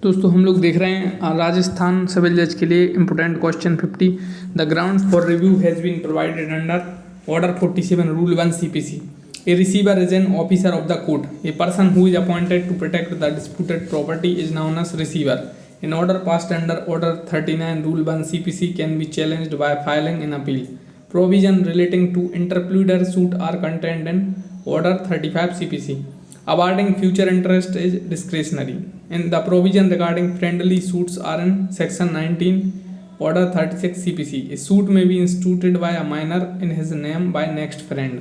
दोस्तों हम लोग देख रहे हैं राजस्थान सिविल जज के लिए important question 50। The grounds for review has been provided under order 47 rule 1 CPC। A receiver is an officer of the court. A person who is appointed to protect the disputed property is known as receiver. An order passed under order 39 rule 1 CPC can be challenged by filing an appeal. Provision relating to interpleader suit are contained in order 35 CPC. Awarding future interest is discretionary, and the provision regarding friendly suits are in section 19 order 36 CPC. A suit may be instituted by a minor in his name by next friend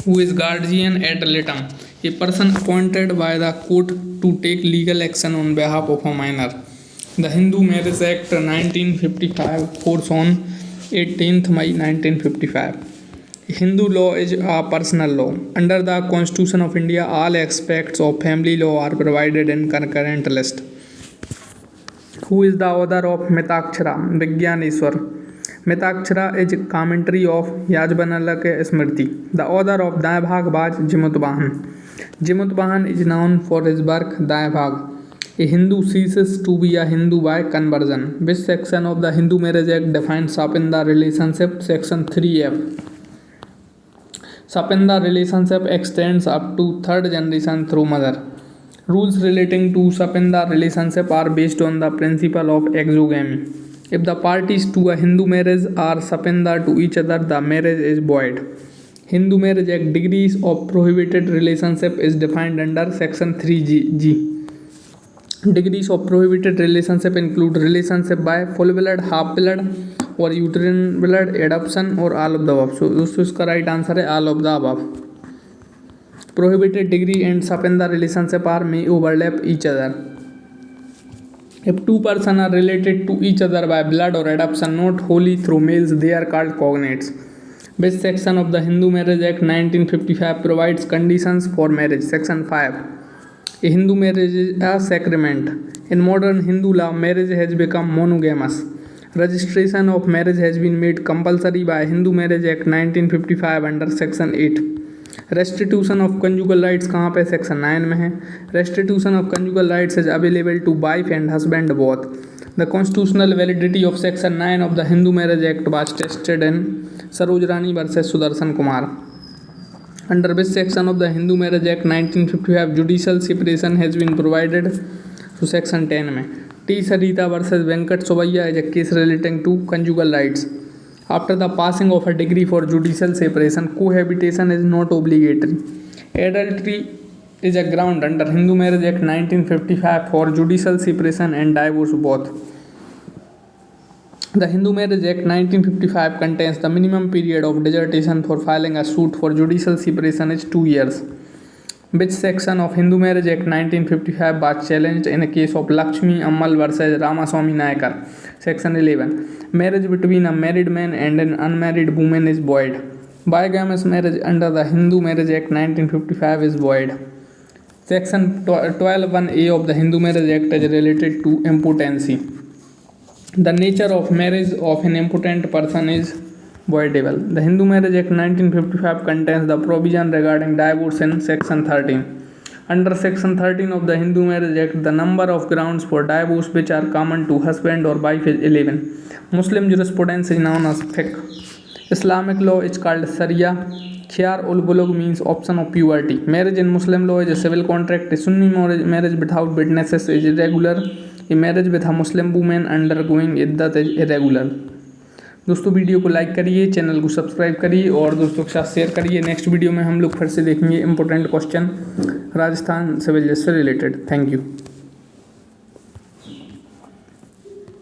who is guardian ad litem, a person appointed by the court to take legal action on behalf of a minor. The Hindu Marriage Act 1955 force on 18th May 1955. Hindu law is a personal law. Under the Constitution of India, all aspects of family law are provided in concurrent list. Who is the author of Mitakshara? Vigyaneshwar. Mitakshara is commentary of Yajvanalaka Smriti. The author of Daibhag Jimutvahan. Jimutvahan is known for his work Daibhag. A Hindu ceases to be a Hindu by conversion. Which section of the Hindu Marriage Act defines Sapinda relationship? Section 3F. Sapinda relationship extends up to third generation through mother. Rules relating to Sapinda relationship are based on the principle of exogamy. If the parties to a Hindu marriage are Sapinda to each other, the marriage is void. Hindu Marriage Act degrees of prohibited relationship is defined under section 3G. Degrees of prohibited relationship include relationship by full blood, half blood और uterine blood, adoption और all of the above. So दोस्तों इसका right answer है all of the above. Prohibited degree and Sapinda relationship are may overlap each other. If two persons are related to each other by blood or adoption, not wholly through males, they are called cognates. Which section of the Hindu Marriage Act 1955 provides conditions for marriage? Section 5. A Hindu marriage is a sacrament. In modern Hindu law, marriage has become monogamous. Registration of marriage has been made compulsory by Hindu Marriage Act 1955 under section 8. Restitution of conjugal rights कहाँ पे section 9 में है. Restitution of conjugal rights is available to wife and husband both. The constitutional validity of section 9 of the Hindu Marriage Act was tested in Saroj Rani versus Sudarshan Kumar. Under which section of the Hindu Marriage Act 1955 judicial separation has been provided? So section 10 में. T. Sarita versus Venkat Sobaiya is a case relating to conjugal rights. After the passing of a decree for judicial separation, cohabitation is not obligatory. Adultery is a ground under Hindu Marriage Act 1955 for judicial separation and divorce both. The Hindu Marriage Act 1955 contains the minimum period of dissertation for filing a suit for judicial separation is 2 years. Which section of Hindu Marriage Act 1955 was challenged in a case of Lakshmi Ammal versus Ramaswamy Nayakar? Section 11. Marriage between a married man and an unmarried woman is void. Bigamous marriage under the Hindu Marriage Act 1955 is void. Section 12(1)(a) of the Hindu Marriage Act is related to impotency. The nature of marriage of an impotent person is voidable. The Hindu Marriage Act 1955 contains the provision regarding divorce in section 13. Under section 13 of the Hindu Marriage Act, the number of grounds for divorce which are common to husband or wife is 11. Muslim jurisprudence is known as fiqh. Islamic law is called Sharia. Khiyar ul bulugh means option of puberty. Marriage in Muslim law is a civil contract. A Sunni marriage without witnesses is irregular. A marriage with a Muslim woman undergoing iddat is irregular. दोस्तों video को like करिए, channel को subscribe करिए और दोस्तों के साथ share करिए. नेक्स्ट वीडियो में हम लोग फिर से देखेंगे इंपॉर्टेंट क्वेश्चन राजस्थान सिविल जज से रिलेटेड. Thank you.